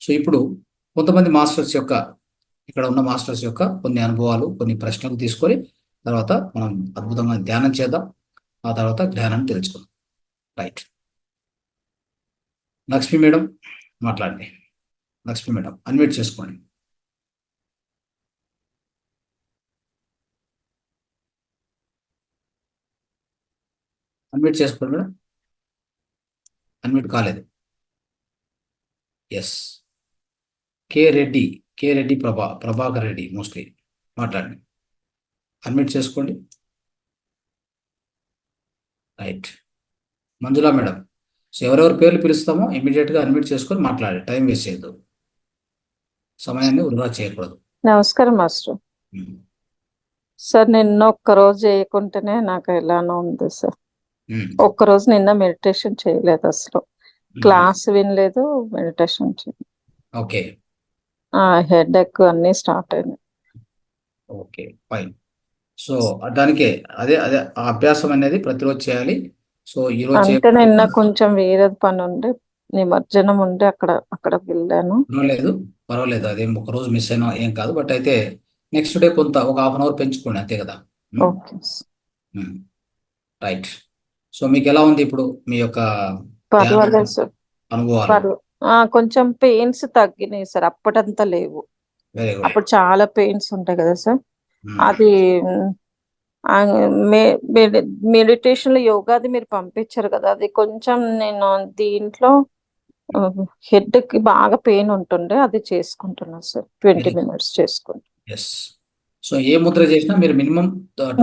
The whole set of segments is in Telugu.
సో ఇప్పుడు కొంతమంది మాస్టర్స్ యొక్క ఇక్కడ ఉన్న మాస్టర్స్ యొక్క కొన్ని అనుభవాలు, కొన్ని ప్రశ్నలు తీసుకొని తర్వాత మనం అద్భుతంగా ధ్యానం చేద్దాం. ఆ తర్వాత జ్ఞానాన్ని తెలుసుకుందాం. రైట్. లక్ష్మి మేడం మాట్లాడండి. లక్ష్మి మేడం అన్మ్యూట్ చేసుకోండి. అన్మ్యూట్ చేసుకోండి మేడం. అన్మ్యూట్ కాలేదు. ఎస్. కే రెడ్డి ప్రభాకర్ రెడ్డి మోస్ట్లీ మాట్లాడండి. అన్మ్యూట్ చేసుకోండి. రైట్. మంజులా మేడం. సో ఎవరెవరి పేర్లు పిలుస్తామో ఇమీడియట్గా అన్మ్యూట్ చేసుకొని మాట్లాడి టైం వేస్ట్ చేయొద్దు, సమయాన్ని వృధా చేయకూడదు. నమస్కారం మాస్టర్. సార్ నిన్న ఒక్కరోజు చేయకుంటేనే నాకు ఎలానో ఉంది సార్. ఒక్కరోజు నిన్న మెడిటేషన్ చేయలేదు, అసలు క్లాస్ వినలేదు, మెడిటేషన్ చేయలేదు. ఓకే. హెడ్ ఎక్ అన్ని స్టార్ట్ అయినాయి. Okay fine. సో దానికే అదే అదే ఆ అభ్యాసం అనేది ప్రతిరోజు చేయాలి. సో ఈ రోజు అంటే నిన్న కొంచెం వేరే పని ఉండి నిమజ్జనం ఉండి అక్కడ వెళ్ళాను. పర్వాలేదు అదేం ఒక రోజు మిస్ అయినా ఏం కాదు. బట్ అయితే నెక్స్ట్ డే కొంత ఒక హాఫ్ అన్ అవర్ పెంచుకోండి అంతే కదా. ఓకే. రైట్. సో మీకు ఎలా ఉంది ఇప్పుడు మీ యొక్క పర్వాలేదు సార్, అనుభవాలు? కొంచెం పెయిన్స్ తగ్గినాయి సార్, అప్పటంతా లేవు. అప్పుడు చాలా పెయిన్స్ ఉంటాయి కదా సార్. అది మెడిటేషన్ లో యోగాది మీరు పంపించారు కదా, అది కొంచెం నేను దీంట్లో హెడ్ కి బాగా పెయిన్ ఉంటుండే, అది చేసుకుంటున్నా సార్. 20 minutes చేసుకుంటా. సో ఏ ముద్ర చేసినా మీరు మినిమం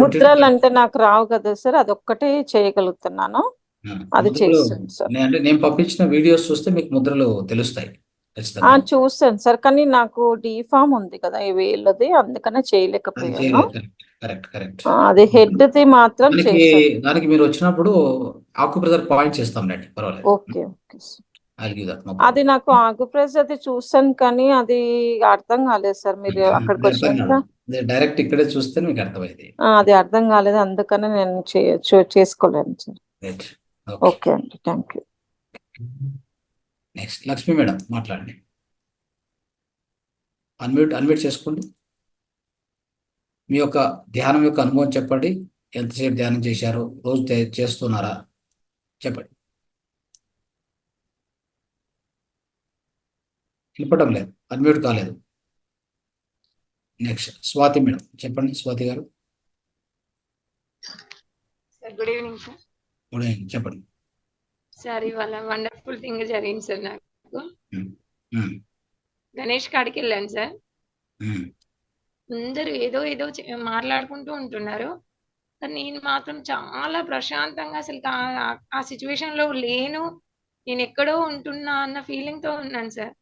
ముద్రలు అంటే నాకు రావు కదా సార్, అదొక్కటే చేయగలుగుతున్నాను. అది చేస్తాను సార్. అంటే నేను పంపించిన వీడియోస్ చూస్తే మీకు ముద్రలు తెలుస్తాయి. చూస్తాను సార్, కానీ నాకు డిఫామ్ ఉంది కదా ఈ వేళ్ళది, అందుకనే చేయలేకపోయాను. అది హెడ్ ది మాత్రం దానికి మీరు వచ్చినప్పుడు ఆకుప్రెజర్ పాయింట్ చేస్తాం. పర్వాలేదు. Okay okay sir. అది నాకు ఆకుప్రెజర్ అది చూసాను కానీ అది అర్థం కాలేదు సార్. మీరు అక్కడికి వచ్చినాక డైరెక్ట్ ఇక్కడే చూస్తే మీకు అర్థమైంది. అది అర్థం కాలేదు, అందుకనే నేను చేసుకోలేను సార్. ఓకే అండి, thank you. Next Lakshmi madam మాట్లాడండి. అన్మ్యూట్ చేసుకోండి. మీ యొక్క ధ్యానం యొక్క అనుభవం చెప్పండి. ఎంతసేపు ధ్యానం చేశారు, రోజు చేస్తున్నారా చెప్పండి. వినపడం లేదు, అన్మ్యూట్ కాలేదు. నెక్స్ట్ స్వాతి మేడం చెప్పండి. స్వాతి గారు. Good evening sir. Good evening చెప్పండి. సార్ ఇవాళ వండర్ఫుల్ థింగ్ జరిగింది సార్. నాకు గణేష్ కాడికి వెళ్ళాను సార్. అందరూ ఏదో ఏదో మాట్లాడుకుంటూ ఉంటున్నారు, కానీ నేను మాత్రం చాలా ప్రశాంతంగా అసలు ఆ సిచ్యువేషన్ లో లేను, నేను ఎక్కడో ఉంటున్నా అన్న ఫీలింగ్ తో ఉన్నాను సార్.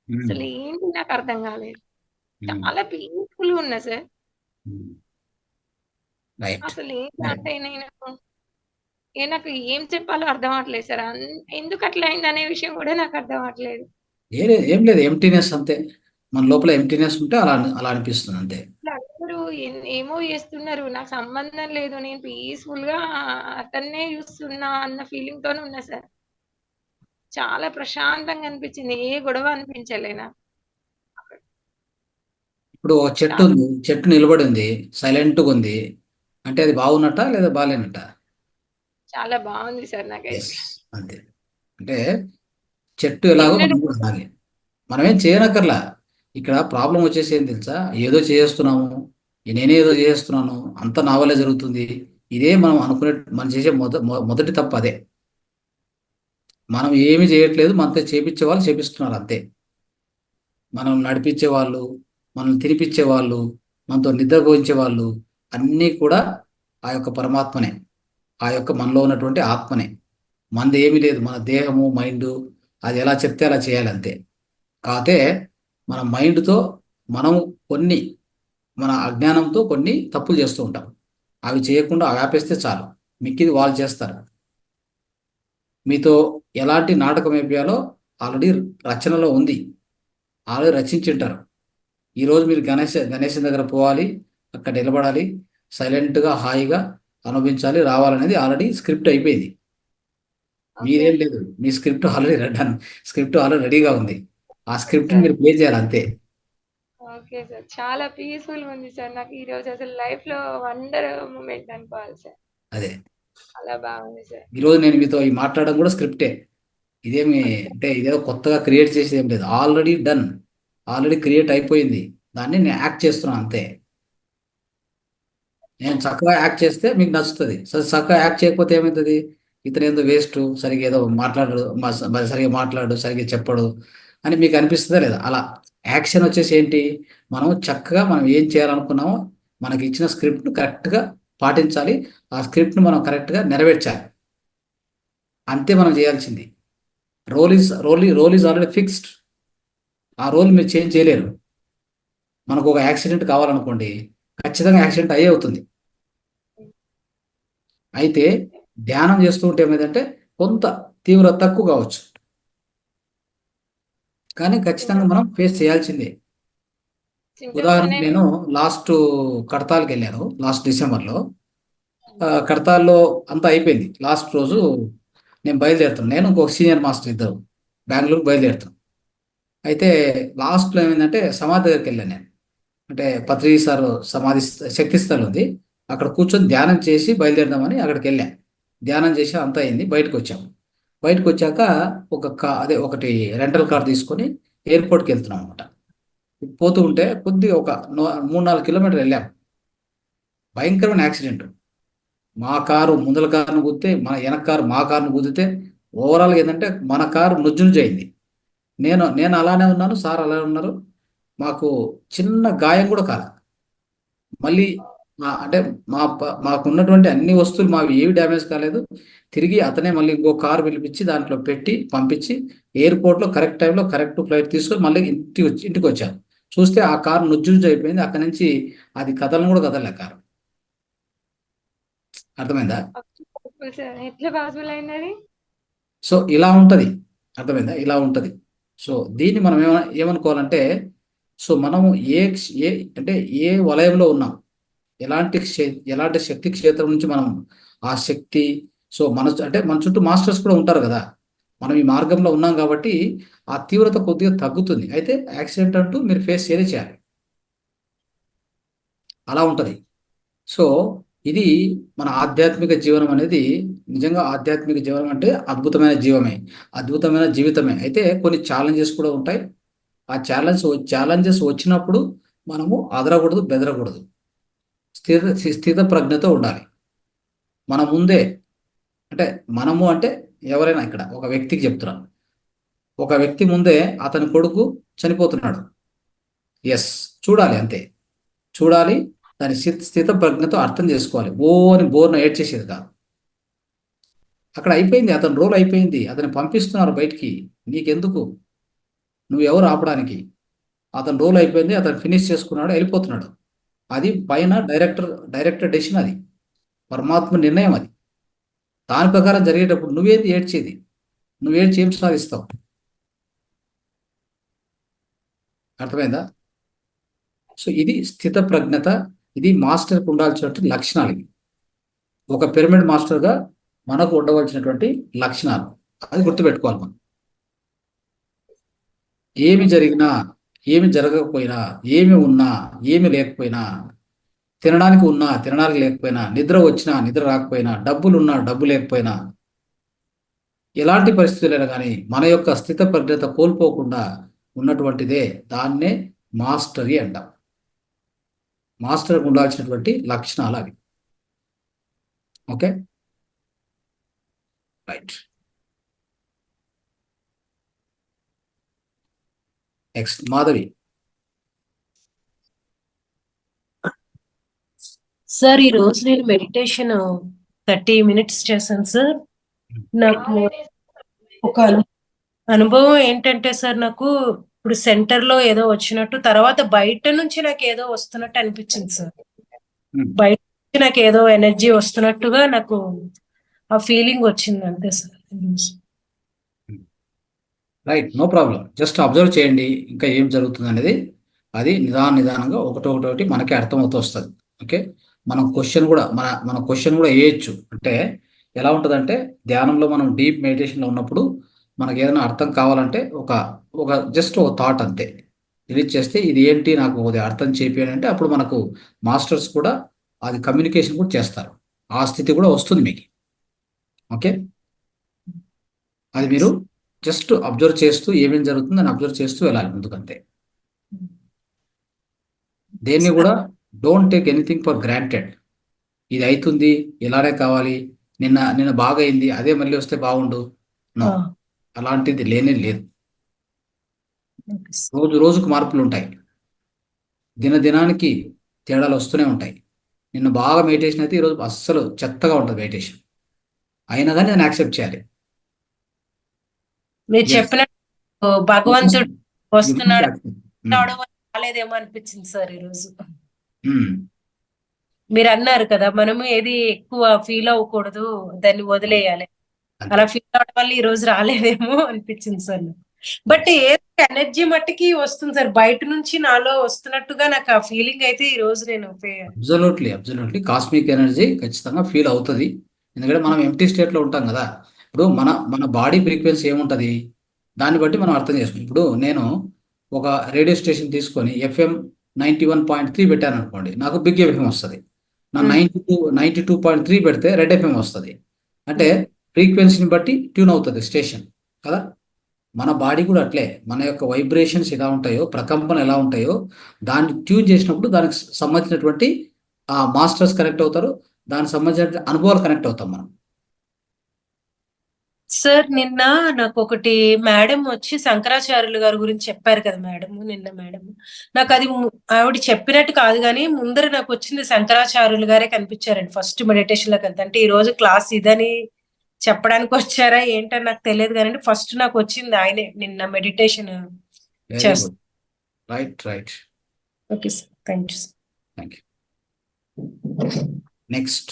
అసలు ఏంటి నాకు అర్థం కాలేదు, చాలా పీస్ఫుల్ ఉన్నా సార్. అసలు ఏంటంటే నాకు ఏం చెప్పాలో అర్థం అవట్లేదు సార్. ఎందుకు అట్లా అయింది అనే విషయం కూడా నాకు అర్థం అవట్లేదు. ఏం లేదు, ఎంప్టీనెస్ అంతే. మన లోపల ఎంప్టీనెస్ ఉంటే అలా అనిపిస్తుంది అంతే. అందరూ ఏమో చేస్తున్నారు, నాకు సంబంధం లేదు, నేను పీస్ఫుల్ గా అతన్నే చూస్తున్నా అన్న ఫీలింగ్ తోనే ఉన్నా సార్. చాలా ప్రశాంతంగా అనిపించింది, ఏ గొడవ అనిపించలేనా. ఇప్పుడు చెట్టు నిలబడి ఉంది, సైలెంట్ గా ఉంది అంటే అది బాగున్నట్ట లేదా బాగాలేనట్ట? చాలా బాగుంది సార్ నాకైతే. అంతే. అంటే చెట్టు ఎలాగో అలాగే మనమేం చేయనక్కర్లా. ఇక్కడ ప్రాబ్లం వచ్చేసి ఏం తెలుసా, ఏదో చేస్తున్నాము, నేనేదో చేస్తున్నాను, అంత నా వల్లే జరుగుతుంది, ఇదే మనం చేసే మొదటి తప్పు అదే. మనం ఏమి చేయట్లేదు, మనతో చేపించే వాళ్ళు చేపిస్తున్నారు అంతే. మనం నడిపించే వాళ్ళు, మనం తినిపించే వాళ్ళు, మనతో నిద్రపోయించే వాళ్ళు అన్నీ కూడా ఆ యొక్క పరమాత్మనే, ఆ యొక్క మనలో ఉన్నటువంటి ఆత్మనే. మనది ఏమీ లేదు, మన దేహము మైండ్ అది ఎలా చెప్తే అలా చేయాలి అంతే. కాకపోతే మన మైండ్తో మనం మన అజ్ఞానంతో కొన్ని తప్పులు చేస్తూ ఉంటాం. అవి చేయకుండా ఆపేస్తే చాలు, మిక్కిది వాళ్ళు చేస్తారు. మీతో ఎలాంటి నాటకం వేయాలో ఆల్రెడీ రచనలో ఉంది, ఆల్రెడీ రచించుంటారు. ఈరోజు మీరు గణేశం దగ్గర పోవాలి, అక్కడ నిలబడాలి, సైలెంట్గా హాయిగా అనుభవించాలి, రావాలనేది ఆల్రెడీ స్క్రిప్ట్ అయిపోయింది. మీరేం లేదు, మీ స్క్రిప్ట్ ఆల్రెడీ రెడీగా ఉంది. ఆ స్క్రిప్ట్ సార్ మీరు ప్లే చేయాలి అంతే. Okay sir. చాలా పీస్‌ఫుల్‌గా ఉంది సార్. నాకు ఈరోజు అసలు లైఫ్‌లో వండర్ మూమెంట్ అనుకోవాలి సార్. అదే చాలా బాగుంది సార్. ఈరోజు నేను మీతో ఈ మాట్లాడడం కూడా స్క్రిప్టే. ఇదేమి ఓకే. అంటే ఇదేదో కొత్తగా క్రియేట్ చేసేది ఏం లేదు. ఆల్రెడీ డన్, ఆల్రెడీ క్రియేట్ అయిపోయింది. దాన్ని నేను యాక్ట్ చేస్తున్నాను అంతే. నేను చక్కగా యాక్ట్ చేస్తే మీకు నచ్చుతుంది. చక్కగా యాక్ట్ చేయకపోతే ఏమవుతుంది? ఇతను ఏందో వేస్ట్, సరిగ్గా ఏదో మాట్లాడడు, మరి సరిగ్గా మాట్లాడు, సరిగ్గా చెప్పడు అని మీకు అనిపిస్తుందా లేదా? అలా యాక్షన్ వచ్చేసి ఏంటి? మనం ఏం చేయాలనుకున్నామో మనకి ఇచ్చిన స్క్రిప్ట్ను కరెక్ట్గా పాటించాలి. ఆ స్క్రిప్ట్ను మనం కరెక్ట్గా నెరవేర్చాలి. అంతే మనం చేయాల్సింది. Role is already fixed. ఆ రోల్ మీరు చేంజ్ చేయలేరు. మనకు ఒక యాక్సిడెంట్ కావాలనుకోండి, ఖచ్చితంగా యాక్సిడెంట్ అయ్యే అవుతుంది. అయితే ధ్యానం చేస్తూ ఉంటే ఏమైందంటే కొంత తీవ్రత తక్కువ కావచ్చు, కానీ ఖచ్చితంగా మనం ఫేస్ చేయాల్సిందే. సింటమ్స్ ఉదాహరణకు అనేవి నేను లాస్ట్ కడతాల్కి వెళ్ళాను, లాస్ట్ డిసెంబర్లో. కడతాల్లో అంతా అయిపోయింది. లాస్ట్ రోజు నేను బయలుదేరుతాను, నేను ఇంకొక సీనియర్ మాస్టర్ ఇద్దరు బెంగళూరుకు బయలుదేరుతాను. అయితే లాస్ట్లో ఏమైందంటే సమాధి దగ్గరికి వెళ్ళాను నేను. అంటే పత్రి సార్ సమాధి శక్తి స్థలం ఉంది, అక్కడ కూర్చొని ధ్యానం చేసి బయలుదేరదామని అక్కడికి వెళ్ళాం. ధ్యానం చేసి అంతా అయింది, బయటకు వచ్చాము. బయటకు వచ్చాక ఒకటి రెంటల్ కార్ తీసుకొని ఎయిర్పోర్ట్కి వెళ్తున్నాం అనమాట. పోతూ ఉంటే కొద్దిగా ఒక 3-4 కిలోమీటర్లు వెళ్ళాం. భయంకరమైన యాక్సిడెంట్. మా కారు ముందల కారును గుద్దితే, మన వెనక కారు మా కారును గుద్దితే, ఓవరాల్గా ఏంటంటే మన కారు నుజ్జునుజ్జు అయింది. నేను అలానే ఉన్నాను, సార్ అలానే ఉన్నారు. మాకు చిన్న గాయం కూడా కాల. మళ్ళీ అంటే మాకు ఉన్నటువంటి అన్ని వస్తువులు మావి ఏవి డ్యామేజ్ కాలేదు. తిరిగి అతనే మళ్ళీ ఇంకో కారు పిలిపించి దాంట్లో పెట్టి పంపించి ఎయిర్పోర్ట్లో కరెక్ట్ టైంలో కరెక్ట్ ఫ్లైట్ తీసుకొని మళ్ళీ ఇంటికి వచ్చాను. చూస్తే ఆ కారు నుజ్జునుజ్జు అయిపోయింది. అక్కడి నుంచి అది కదలను కూడా కదలలే కారు. అర్థమైందా? సార్ ఎట్లా పాసిబుల్ అయింది అది? సో ఇలా ఉంటుంది. అర్థమైందా? ఇలా ఉంటుంది. సో దీన్ని మనం ఏమనుకోవాలంటే, సో మనము ఏ ఏ అంటే ఏ వలయంలో ఉన్నాం, ఎలాంటి శక్తి క్షేత్రం నుంచి మనం ఆ శక్తి, సో మన చుట్టూ మాస్టర్స్ కూడా ఉంటారు కదా. మనం ఈ మార్గంలో ఉన్నాం కాబట్టి ఆ తీవ్రత కొద్దిగా తగ్గుతుంది. అయితే యాక్సిడెంట్ అంటూ మీరు ఫేస్ చేయాలి. అలా ఉంటుంది. సో ఇది మన ఆధ్యాత్మిక జీవనం అనేది. నిజంగా ఆధ్యాత్మిక జీవనం అంటే అద్భుతమైన అద్భుతమైన జీవితమే. అయితే కొన్ని ఛాలెంజెస్ కూడా ఉంటాయి. ఆ ఛాలెంజెస్ వచ్చినప్పుడు మనము అదరకూడదు, బెదరకూడదు. స్థిత ప్రజ్ఞతో ఉండాలి. మన ముందే అంటే మనము అంటే ఎవరైనా, ఇక్కడ ఒక వ్యక్తికి చెప్తున్నాను. ఒక వ్యక్తి ముందే అతని కొడుకు చనిపోతున్నాడు. ఎస్, చూడాలి అంతే. చూడాలి, దాని స్థిత ప్రజ్ఞతో అర్థం చేసుకోవాలి. ఓ అని బోర్న ఏడ్చేసేది కాదు. అక్కడ అయిపోయింది, అతని రోల్ అయిపోయింది. అతన్ని పంపిస్తున్నారు బయటికి, నీకెందుకు, నువ్వెవరు ఆపడానికి? అతని రోల్ అయిపోయింది, అతను ఫినిష్ చేసుకున్నాడు, వెళ్ళిపోతున్నాడు. అది పైన డైరెక్టర్ డెసిషన్, అది పరమాత్మ నిర్ణయం. అది దాని ప్రకారం జరిగేటప్పుడు నువ్వేది ఏడ్చేది? నువ్వు ఏడ్చి ఏం సాధిస్తావు? అర్థమైందా? సో ఇది స్థిత ప్రజ్ఞత. ఇది మాస్టర్కి ఉండాల్సినటువంటి లక్షణాలు. ఇవి ఒక పిరమిడ్ మాస్టర్గా మనకు ఉండవలసినటువంటి లక్షణాలు. అది గుర్తుపెట్టుకోవాలి మనం. ఏమి జరిగినా, ఏమి జరగకపోయినా, ఏమి ఉన్నా, ఏమి లేకపోయినా, తినడానికి ఉన్నా, తినడానికి లేకపోయినా, నిద్ర వచ్చినా, నిద్ర రాకపోయినా, డబ్బులున్నా, డబ్బు లేకపోయినా, ఎలాంటి పరిస్థితులైనా కానీ మన యొక్క స్థిత ప్రజ్ఞత కోల్పోకుండా ఉన్నటువంటిదే దాన్నే మాస్టరీ అంటాం. మాస్టర్కి ఉండాల్సినటువంటి లక్షణాలు అవి. Okay, right. Next Madhavi. Sir ఈ రోజు నేను మెడిటేషన్ 30 మినిట్స్ చేశాను సార్. నాకు ఒక అనుభవం ఏంటంటే సార్, నాకు ఇప్పుడు సెంటర్ లో ఏదో వచ్చినట్టు, తర్వాత బయట నుంచి నాకు ఏదో వస్తున్నట్టు అనిపించింది సార్. బయట నుంచి నాకు ఏదో ఎనర్జీ వస్తున్నట్టుగా నాకు ఆ ఫీలింగ్ వచ్చింది అంతే sir. Right, no problem. Just observe చేయండి ఇంకా ఏం జరుగుతుంది అనేది. అది నిదానంగా ఒకటొకటి మనకి అర్థమవుతూ వస్తుంది. ఓకే, మనం క్వశ్చన్ కూడా వేయచ్చు. అంటే ఎలా ఉంటుందంటే, ధ్యానంలో మనం డీప్ మెడిటేషన్లో ఉన్నప్పుడు మనకి ఏదైనా అర్థం కావాలంటే ఒక జస్ట్ ఒక థాట్ అంతే రిలీజ్ చేస్తే ఇది ఏంటి నాకు అది అర్థం చేపియండి అంటే అప్పుడు మనకు మాస్టర్స్ కూడా అది కమ్యూనికేషన్ కూడా చేస్తారు. ఆ స్థితి కూడా వస్తుంది మీకు. ఓకే, అది మీరు జస్ట్ అబ్జర్వ్ చేస్తూ ఏమేం జరుగుతుందని అబ్జర్వ్ చేస్తూ వెళ్ళాలి ముందుకంతే. దేన్ని కూడా don't take anything for granted. ఇది అవుతుంది, ఇలానే కావాలి, నిన్న నిన్న బాగా అయింది, అదే మళ్ళీ వస్తే బాగుండు. నో, అలాంటిది లేనే లేదు. రోజు రోజుకు మార్పులు ఉంటాయి, దినానికి తేడాలు వస్తూనే ఉంటాయి. నిన్న బాగా మెడిటేషన్ అయితే ఈరోజు అస్సలు చెత్తగా ఉంటుంది మెడిటేషన్, అయినా కానీ నేను యాక్సెప్ట్ చేయాలి. మీరు Yes. చెప్పినట్టు భగవంతుడు You must వస్తున్నాడు accept. రాలేదేమో అనిపించింది సార్ ఈరోజు. Mm. మీరు అన్నారు కదా, మనము ఏది ఎక్కువ ఫీల్ అవ్వకూడదు, దాన్ని వదిలేయాలి. అంతే. అలా ఫీల్ అవడం వల్ల ఈ రోజు రాలేదేమో అనిపించింది సార్. బట్ ఏదో ఎనర్జీ మట్టికి వస్తుంది సార్, బయట నుంచి నాలో వస్తున్నట్టుగా నాకు ఆ ఫీలింగ్ అయితే ఈ రోజు నేను అబ్జల్యూట్లీ కాస్మిక్ ఎనర్జీ ఖచ్చితంగా ఫీల్ అవుతుంది. ఎందుకంటే మనం ఎంటీ స్టేట్లో ఉంటాం కదా. ఇప్పుడు మన బాడీ ఫ్రీక్వెన్సీ ఏముంటుంది దాన్ని బట్టి మనం అర్థం చేసుకుంటాం. ఇప్పుడు నేను ఒక రేడియో స్టేషన్ తీసుకొని FM 91.3 పెట్టాను అనుకోండి, నాకు బిగ్ FM వస్తుంది. నా 92.3 పెడితే రెడ్ FM వస్తుంది. అంటే ఫ్రీక్వెన్సీని బట్టి ట్యూన్ అవుతుంది స్టేషన్ కదా. మన బాడీ కూడా అట్లే, మన యొక్క వైబ్రేషన్స్ ఎలా ఉంటాయో, ప్రకంపనలు ఎలా ఉంటాయో దాన్ని ట్యూన్ చేసినప్పుడు దానికి సంబంధించినటువంటి ఆ మాస్టర్స్ కనెక్ట్ అవుతారు, దానికి సంబంధించిన అనుభవాలు కనెక్ట్ అవుతాం మనం. సార్ నిన్న నాకు ఒకటి మేడం వచ్చి శంకరాచార్యులు గారి గురించి చెప్పారు కదా మేడం, నిన్న మేడం నాకు అది ఆవిడ చెప్పినట్టు కాదు కానీ ముందర నాకు వచ్చింది శంకరాచార్యులు గారే కనిపించారండి ఫస్ట్ మెడిటేషన్ లోకి వెళ్తే. అంటే ఈ రోజు క్లాస్ ఇదని చెప్పడానికి వచ్చారా ఏంటని నాకు తెలియదు కానీ ఫస్ట్ నాకు వచ్చింది ఆయనే నిన్న మెడిటేషన్ చేస్తా. Right. Okay sir, thank you sir. Thank you. Next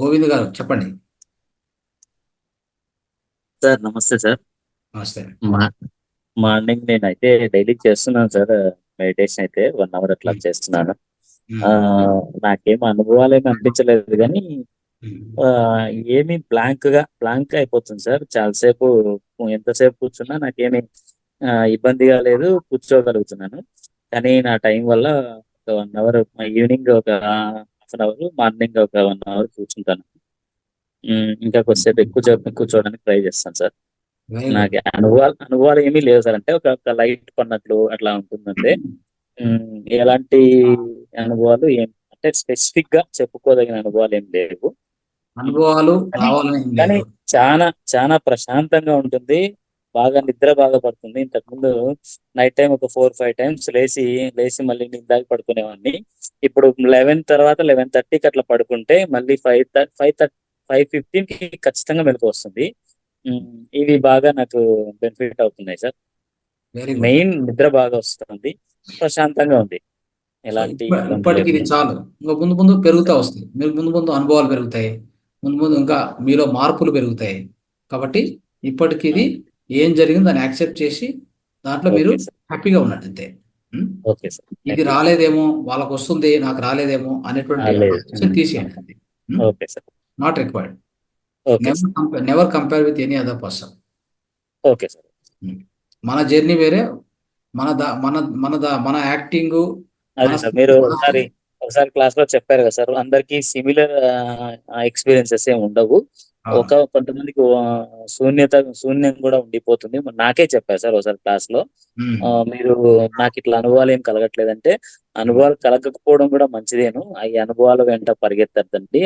Govind గారు చెప్పండి. సార్ నమస్తే సార్. నమస్తే. మార్నింగ్ నేనైతే డైలీ చేస్తున్నాను సార్ మెడిటేషన్ అయితే 1 hour అట్లా చేస్తున్నాను. నాకేం అనుభవాలు ఏమి అనిపించలేదు కానీ ఏమి బ్లాంక్ అయిపోతుంది సార్. చాలాసేపు ఎంతసేపు కూర్చున్నా నాకేమి ఇబ్బందిగా లేదు, కూర్చోగలుగుతున్నాను. కానీ నా టైం వల్ల ఒక 1 hour ఈవినింగ్ ఒక 1/2 hour, మార్నింగ్ ఒక 1 hour కూర్చుంటాను. ఇంకా కొద్దిసేపు ఎక్కువ కూర్చోవడానికి ట్రై చేస్తాను సార్. నాకు అనుభవాలు ఏమీ లేవు సార్. అంటే ఒక లైట్ పన్నట్లు అట్లా ఉంటుందంటే ఎలాంటి అనుభవాలు అంటే స్పెసిఫిక్ గా చెప్పుకోదగిన అనుభవాలు ఏం లేవు. అనుభవాలు రావాలని కానీ చాలా ప్రశాంతంగా ఉంటుంది, బాగా నిద్ర బాగా పడుతుంది. ఇంతకుముందు నైట్ టైం ఒక 4-5 times లేచి మళ్ళీ నిద్ర పడుకునేవాడిని. ఇప్పుడు 11 తర్వాత 11:30కి అట్లా పడుకుంటే మళ్ళీ 5:15కి ఖచ్చితంగా మెలకు వస్తుంది. ఇవి బాగా నాకు బెనిఫిట్ అవుతున్నాయి సార్. మెయిన్ నిద్ర బాగా వస్తుంది, ప్రశాంతంగా ఉంది. ఎలాంటి ఇప్పటికి ఇది చాలు. ఇంకా ముందు పెరుగుతా వస్తాయి, మీరు ముందు అనుభవాలు పెరుగుతాయి, ముందు ఇంకా మీలో మార్పులు పెరుగుతాయి. కాబట్టి ఇప్పటికి ఇది ఏం జరిగింది దాన్ని యాక్సెప్ట్ చేసి దాంట్లో మీరు హ్యాపీగా ఉండండి అంతే. Okay sir. ఇది రాలేదేమో, వాళ్ళకు వస్తుంది నాకు రాలేదేమో అనేటువంటి తీసేయండి అంతే. Okay sir. Not required. Okay never compare with any other person. Okay sir. మన జర్నీ వేరే, మన యాక్టింగ్. అదే సార్, మీరు ఒకసారి క్లాస్ లో చెప్పారు కదా సార్, అందరికి సిమిలర్ ఎక్స్పీరియన్సెస్ ఏమి ఉండవు. కొంతమందికి శూన్యం కూడా ఉండిపోతుంది. నాకే చెప్పారు సార్ ఒకసారి క్లాస్ లో, మీరు నాకు ఇట్లా అనుభవాలు ఏం కలగట్లేదంటే, అనుభవాలు కలగకపోవడం కూడా మంచిదేను, ఈ అనుభవాల వెంట పరిగెత్తద్దండి.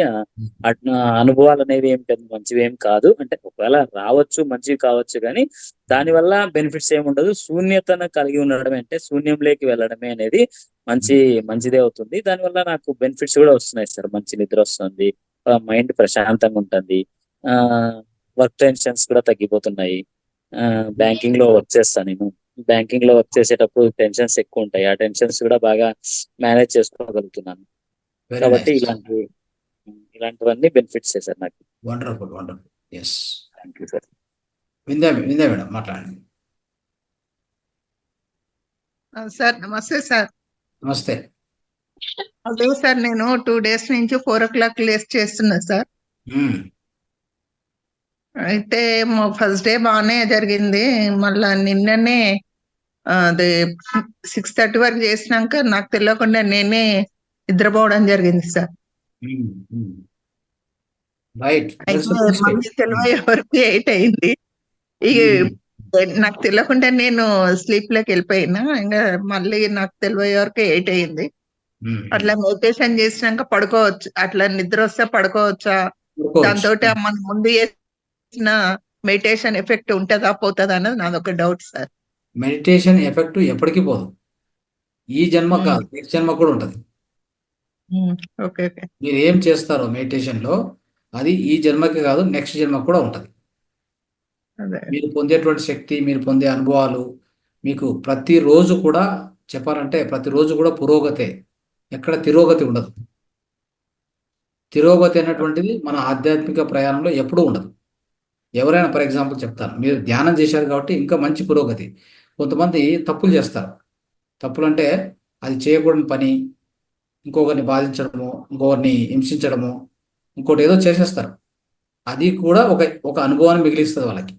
అనుభవాలు అనేవి ఏం పెద్ద మంచివి ఏం కాదు. అంటే ఒకవేళ రావచ్చు, మంచివి కావచ్చు, కానీ దానివల్ల బెనిఫిట్స్ ఏమి ఉండదు. శూన్యతను కలిగి ఉండడమే, అంటే శూన్యంలోకి వెళ్ళడమే అనేది మంచిదే అవుతుంది. దానివల్ల నాకు బెనిఫిట్స్ కూడా వస్తున్నాయి సార్. మంచి నిద్ర వస్తుంది, మైండ్ ప్రశాంతంగా ఉంటుంది, వర్క్ టెన్షన్స్ కూడా తగ్గిపోతున్నాయి. బ్యాంకింగ్ లో వర్క్ చేస్తాను నేను. బ్యాంకింగ్ లో వర్క్ చేసేటప్పుడు టెన్షన్స్ ఎక్కువ ఉంటాయి, ఆ టెన్షన్స్ కూడా బాగా మేనేజ్ చేసుకోగలుగుతున్నాను. కాబట్టి ఇలాంటివన్నీ బెనిఫిట్స్ సార్ నాకు. Wonderful. Yes, thank you sir. Vinda madam మాట్లాడండి. సార్ నమస్తే సార్. నమస్తే. అదే సార్, నేను 2 days నుంచి 4 o'clock లేస్ చేస్తున్నా సార్. అయితే మా ఫస్ట్ డే బాగానే జరిగింది. మళ్ళా నిన్ననే అది 6:30 వరకు చేసినాక నాకు తెలియకుండా నేనే నిద్రపోవడం జరిగింది సార్. రైట్. అయితే మళ్ళీ తెలియ వరకు 8 అయింది. ఇక నాకు తెలియకుండా నేను స్లీప్ లోకి వెళ్ళిపోయినా. ఇంకా మళ్ళీ నాకు తెలియ వరకు 8 అయింది. అట్లా మెడిటేషన్ చేసినాక పడుకోవచ్చు, అట్లా నిద్ర వస్తే పడుకోవచ్చా? దాంతో మన ముందు చేసిన మెడిటేషన్ ఎఫెక్ట్ ఉంటుందా పోతుందా అన్నది నాదొక డౌట్ సార్. మెడిటేషన్ ఎఫెక్ట్ ఎప్పటికీ పోదు. ఈ జన్మ కాదు, నెక్స్ట్ జన్మ కూడా ఉంటుంది. Okay okay. మీరు ఏం చేస్తారో మెడిటేషన్ లో అది ఈ జన్మకి కాదు, నెక్స్ట్ జన్మకి కూడా ఉంటుంది. అదే మీరు పొందేటువంటి శక్తి, మీరు పొందే అనుభవాలు మీకు ప్రతిరోజు కూడా చెప్పాలంటే ప్రతిరోజు కూడా పురోగతే, ఎక్కడ తిరోగతి ఉండదు. తిరోగతి అనేటువంటిది మన ఆధ్యాత్మిక ప్రయాణంలో ఎప్పుడూ ఉండదు. ఎవరైనా ఫర్ ఎగ్జాంపుల్ చెప్తాను, మీరు ధ్యానం చేశారు కాబట్టి ఇంకా మంచి పురోగతి. కొంతమంది తప్పులు చేస్తారు. తప్పులు అంటే అది చేయకూడని పని, ఇంకొకరిని బాధించడము, ఇంకొకరిని హింసించడము, ఇంకోటి ఏదో చేసేస్తారు. అది కూడా ఒక అనుభవాన్ని మిగిలిస్తుంది వాళ్ళకి.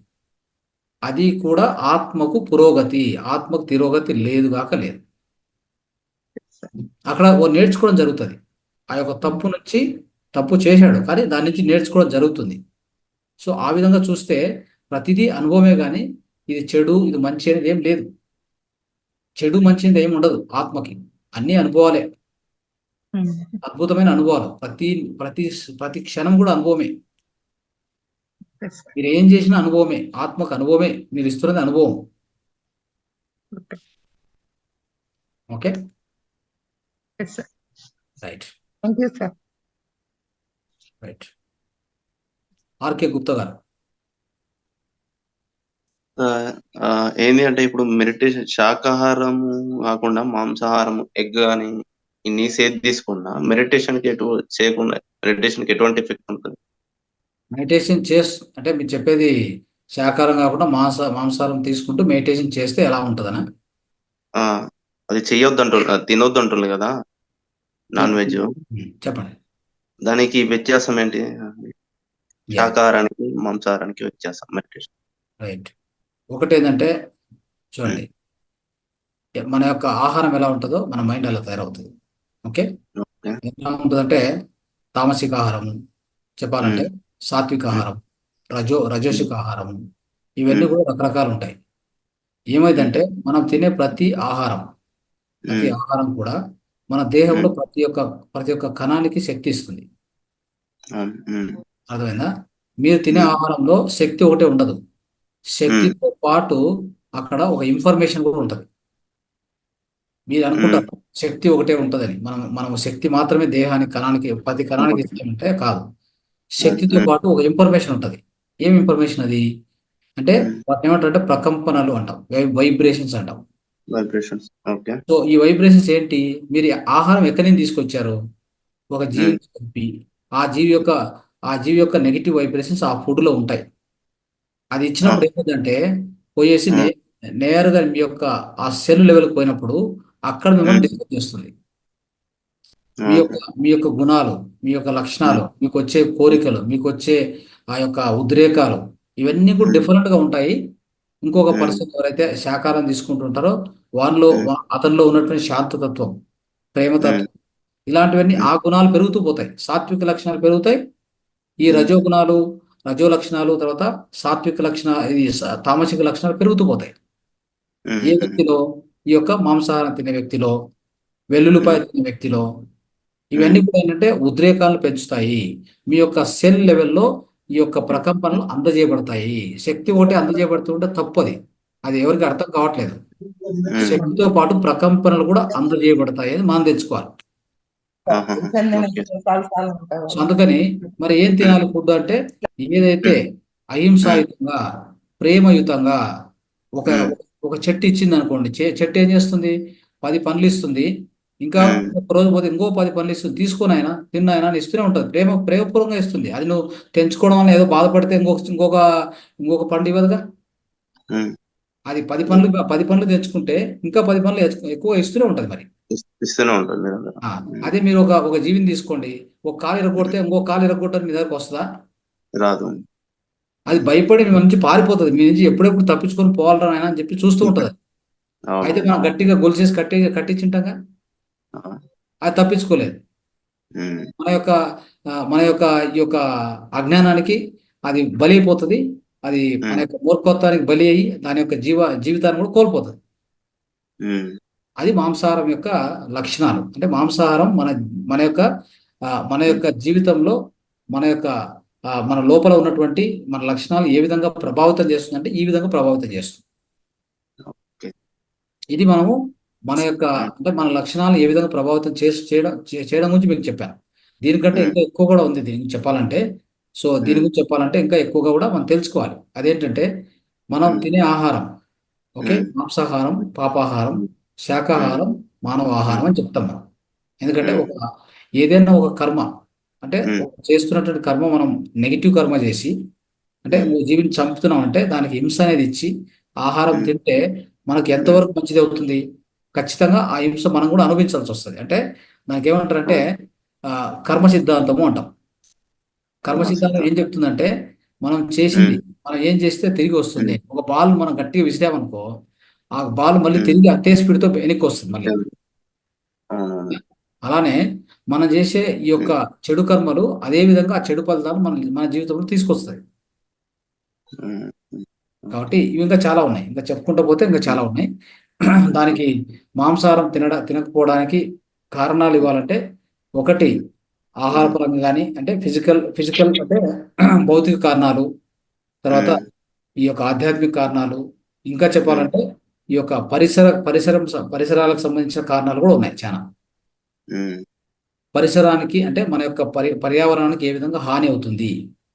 అది కూడా ఆత్మకు పురోగతి, ఆత్మకు తిరోగతి లేదు కాక లేదు. అక్కడ నేర్చుకోవడం జరుగుతుంది. ఆ యొక్క తప్పు నుంచి, తప్పు చేశాడు కానీ దాని నుంచి నేర్చుకోవడం జరుగుతుంది. సో ఆ విధంగా చూస్తే ప్రతిదీ అనుభవమే కానీ ఇది చెడు, ఇది మంచి అనేది ఏం లేదు. చెడు మంచి ఏమి ఉండదు ఆత్మకి, అన్ని అనుభవాలే, అద్భుతమైన అనుభవాలు. ప్రతి ప్రతి ప్రతి క్షణం కూడా అనుభవమే. మీరు ఏం చేసినా అనుభవమే, ఆత్మకు అనుభవమే, మీరు ఇస్తున్నది అనుభవం. Okay, right thank you sir. Right. RK Gupta గారు. ఏంది అంటే ఇప్పుడు మెడిటేషన్ శాకాహారం కాకుండా మాంసాహారం, ఎగ్ కానీ ఇన్ని సేద్ తీసుకున్నా మెడిటేషన్ కి చేయకుండా మెడిటేషన్ కి ఎటువంటి ఎఫెక్ట్ ఉంటుంది? మెడిటేషన్ అంటే మీరు చెప్పేది శాకాహారం కాకుండా మాంసాహారం తీసుకుంటూ మెడిటేషన్ చేస్తే ఎలా ఉంటుందనా? అది చెయ్యొద్దు అంటున్నారు, తినొద్దు అంటున్నారు కదా నాన్ వెజ్. చెప్పండి, దానికి వ్యత్యాసం ఏంటి? శాకాహారానికి మాంసాహారానికి వ్యత్యాసం మెడిటేషన్. రైట్. ఒకటి ఏంటంటే చూడండి, మన యొక్క ఆహారం ఎలా ఉంటుందో మన మైండ్ అలా తయారవుతుంది. ఓకే, ఎలా ఉంటుందంటే తామసిక ఆహారం, చెప్పాలంటే సాత్విక ఆహారం, రజోసిక ఆహారం, ఇవన్నీ కూడా రకరకాలు ఉంటాయి. ఏమైందంటే మనం తినే ప్రతి ఆహారం కూడా మన దేహంలో ప్రతి ఒక్క కణానికి శక్తి ఇస్తుంది. అర్థమైందా? మీరు తినే ఆహారంలో శక్తి ఒకటే ఉండదు, శక్తితో పాటు అక్కడ ఒక ఇన్ఫర్మేషన్ కూడా ఉంటుంది. మీరు అనుకుంటారు శక్తి ఒకటే ఉంటుందని. మనం శక్తి మాత్రమే దేహానికి, కణానికి, ప్రతి కణానికి ఇస్తామంటే కాదు. శక్తితో పాటు ఒక ఇన్ఫర్మేషన్ ఉంటుంది. ఏం ఇన్ఫర్మేషన్ అది అంటే వాటిని ఏమంటారంటే ప్రకంపనలు అంటాం, వైబ్రేషన్స్ అంటాం. సో ఈ వైబ్రేషన్స్ ఏంటి? మీరు ఆహారం ఎక్కడి నుంచి తీసుకొచ్చారు? ఒక జీవి చెప్పి ఆ జీవి యొక్క నెగిటివ్ వైబ్రేషన్స్ ఆ ఫుడ్ లో ఉంటాయి. అది ఇచ్చినప్పుడు ఏమిటంటే పోయేసి నేరుగా మీ యొక్క ఆ సెల్ లెవెల్కి పోయినప్పుడు అక్కడ మిమ్మల్ని డిస్కస్ చేస్తుంది. మీ యొక్క గుణాలు, మీ యొక్క లక్షణాలు, మీకు వచ్చే కోరికలు, మీకు వచ్చే ఆ యొక్క ఉద్రేకాలు, ఇవన్నీ కూడా డిఫరెంట్ గా ఉంటాయి. ఇంకొక పర్సన్ ఎవరైతే శాకాహారం తీసుకుంటుంటారో అతనిలో ఉన్నటువంటి శాంతతత్వం, ప్రేమతత్వం, ఇలాంటివన్నీ ఆ గుణాలు పెరుగుతూ పోతాయి. సాత్విక లక్షణాలు పెరుగుతాయి. ఈ రజో లక్షణాలు తర్వాత సాత్విక ఇది తామసిక లక్షణాలు పెరుగుతూ పోతాయి. ఏ వ్యక్తిలో? ఈ యొక్క మాంసాహారం తినే వ్యక్తిలో, వెల్లుల్లిపాయ తినే వ్యక్తిలో. ఇవన్నీ కూడా ఏంటంటే ఉద్రేకాలను పెంచుతాయి. మీ యొక్క సెల్ లెవెల్లో ఈ యొక్క ప్రకంపనలు అందజేయబడతాయి. శక్తి ఒకటి అందజేయబడుతుంటే తప్పది, అది ఎవరికి అర్థం కావట్లేదు. శక్తితో పాటు ప్రకంపనలు కూడా అందజేయబడతాయి అని మనం తెచ్చుకోవాలి. సో అందుకని మరి ఏం తినాలి ఫుడ్ అంటే, ఏదైతే అహింసాయుతంగా, ప్రేమయుతంగా ఒక చెట్టు ఇచ్చింది అనుకోండి, చెట్టు ఏం చేస్తుంది? 10 పండ్లు ఇస్తుంది. ఇంకా ఒక రోజు పోతే ఇంకో 10 పండ్లు ఇస్తుంది. తీసుకొని ఆయన తిన్నాయన అని ఇస్తూనే ఉంటుంది. ప్రేమపూర్వకంగా ఇస్తుంది. అది నువ్వు తెంచుకోవడం వల్ల ఏదో బాధపడితే ఇంకొక పండు ఇవ్వదుగా. అది 10 పండ్లు తెచ్చుకుంటే ఇంకా 10 పండ్లు ఎక్కువ ఇస్తూనే ఉంటుంది. మరి అదే మీరు ఒక జీవిని తీసుకోండి, ఒక కాలు ఇరగొడితే ఇంకో కాలు ఇరగొట్టని మీ దగ్గరకు వస్తుందా? రాదు. అది భయపడి మీ నుంచి పారిపోతుంది, మీ నుంచి ఎప్పుడెప్పుడు తప్పించుకొని పోవాలరా నాయనా అని చెప్పి చూస్తూ ఉంటుంది. అయితే అవును. మనం గట్టిగా గొలుసేసి కట్టించుంటాగా, ఆ, అది తప్పించుకోలేదు. ఉమ్, మన యొక్క ఈ యొక్క అజ్ఞానానికి అది బలి అయిపోతుంది. అది మన ఉమ్, యొక్క మూర్ఖత్వానికి బలి అయ్యి దాని యొక్క జీవితాన్ని కూడా కోల్పోతుంది. ఉమ్, అది మాంసాహారం యొక్క లక్షణాలు. అంటే మాంసాహారం మన యొక్క మన ఉమ్, యొక్క జీవితంలో మన యొక్క మన లోపల ఉన్నటువంటి మన లక్షణాలు ఏ విధంగా ప్రభావితం చేస్తుందంటే ఈ విధంగా ప్రభావితం చేస్తుంది. ఓకే. ఇది మనము మన యొక్క ఉమ్, అంటే మన లక్షణాలు ఏ విధంగా ప్రభావితం చేయడం గురించి మీకు చెప్పాను. దీనికంటే ఉమ్, ఇంకా ఎక్కువ కూడా ఉంది దీని గురించి చెప్పాలంటే. సో దీని ఉమ్, గురించి చెప్పాలంటే ఇంకా ఎక్కువగా కూడా మనం తెలుసుకోవాలి. అదేంటంటే మనం ఉమ్, తినే ఆహారం, ఓకే, ఉమ్, మాంసాహారం, పాపాహారం, ఉమ్, ఉమ్, శాకాహారం, మానవ ఆహారం ఉమ్, అని చెప్తాం మనం. ఎందుకంటే ఉమ్, ఏదైనా ఒక కర్మ, అంటే ఉమ్, చేస్తున్నటువంటి కర్మ మనం నెగిటివ్ కర్మ చేసి, అంటే ఉమ్, నువ్వు జీవిని చంపుతున్నావు అంటే దానికి హింస అనేది ఇచ్చి ఆహారం ఉమ్, తింటే మనకి ఉమ్, ఎంతవరకు మంచిది అవుతుంది? ఖచ్చితంగా ఆ హింస మనం కూడా అనుభవించాల్సి వస్తుంది. అంటే దానికి ఏమంటారంటే అవును. కర్మ సిద్ధాంతము అంటాం. కర్మ కర్మ సిద్ధాంతం ఏం సిద్ధాంతం. చెప్తుందంటే మనం చేసింది ఉమ్, మనం ఏం చేస్తే తిరిగి వస్తుంది. ఉమ్, ఒక బాల్ మనం గట్టిగా విసిరామనుకో, ఆ బాల్ మళ్ళీ ఉమ్, తిరిగి అంతే స్పీడ్తో వెనక్కి వస్తుంది మళ్ళీ. అవునవును. అలానే మనం చేసే ఈ యొక్క ఉమ్, చెడు కర్మలు అదే విధంగా ఆ చెడు ఫలితాలు మన జీవితంలో తీసుకొస్తాయి. ఉమ్, ఉమ్, ఓకే. కాబట్టి ఇవి ఇంకా చాలా ఉన్నాయి, ఇంకా చెప్పుకుంటూ పోతే ఇంకా చాలా ఉమ్, ఉన్నాయి. దానికి మాంసాహారం తినకపోవడానికి కారణాలు ఇవ్వాలంటే, ఒకటి ఉమ్, ఆహారపరంగా కానీ, అంటే ఫిజికల్ అంటే భౌతిక కారణాలు, తర్వాత ఉమ్, ఈ యొక్క ఆధ్యాత్మిక కారణాలు, ఇంకా ఉమ్, చెప్పాలంటే ఈ యొక్క పరిసరాలకు సంబంధించిన కారణాలు కూడా ఉన్నాయి చాలా. ఉమ్, పరిసరానికి అంటే మన యొక్క పర్యావరణానికి ఏ విధంగా హాని అవుతుంది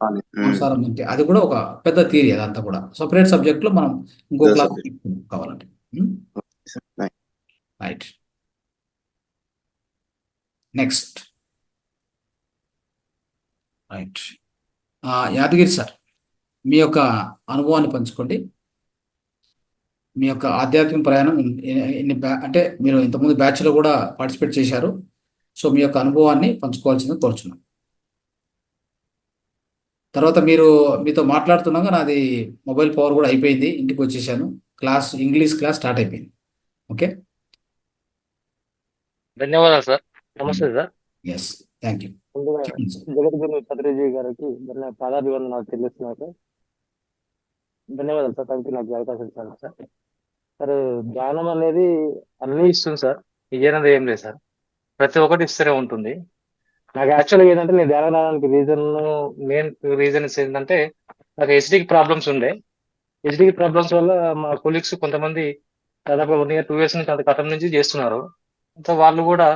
అని. ఉమ్, మాంసాహారం అంటే, అది కూడా ఒక పెద్ద థియరీ. అదంతా కూడా సపరేట్ సబ్జెక్ట్ లో మనం ఇంకో అదే క్లాస్ సబ్జెక్ట్. కావాలంటే. Right. Next. Right. Yadagiri sir, మీ యొక్క అనుభవాన్ని పంచుకోండి. మీ యొక్క ఆధ్యాత్మిక ప్రయాణం అంటే మీరు ఇంతకుముందు బ్యాచ్లో కూడా పార్టిసిపేట్ చేశారు. సో మీ యొక్క అనుభవాన్ని పంచుకోవాల్సింది కోరుచున్నాను. తర్వాత మీతో మాట్లాడుతున్నాగా నాది మొబైల్ పవర్ కూడా అయిపోయింది, ఇంటికి వచ్చేసాను. ఇంగ్లీష్ క్లాస్ స్టార్ట్ అయిపోయింది. ఓకే. ధన్యవాదాలు సార్. నమస్తే సార్. Yes, thank you. ముందుగా చెప్పండి సార్. జగద్గురు పత్రిజీ గారికి పాదాభివందనాలు చెల్లిస్తున్నాను సార్. ధన్యవాదాలు సార్. థ్యాంక్ యూ, నాకు ఈ అవకాశం ఇచ్చారు సార్. సార్, ధ్యానం అనేది అన్ని ఇస్తుంది సార్, ఇయ్యనది ఏం లేదు సార్, ప్రతి ఒక్కటి ఇస్తూనే ఉంటుంది. నాకు యాక్చువల్గా ఏంటంటే నేను ధ్యానం రావడానికి మెయిన్ రీజన్స్ ఏంటంటే నాకు ఎసిడిక్ ప్రాబ్లమ్స్ ఉండే. ఎసిడిక్ ప్రాబ్లమ్స్ వల్ల మా కొలీగ్స్ కొంతమంది దాదాపు 1 year 2 years నుంచి అంత కథం నుంచి చేస్తున్నారు. సో వాళ్ళు కూడా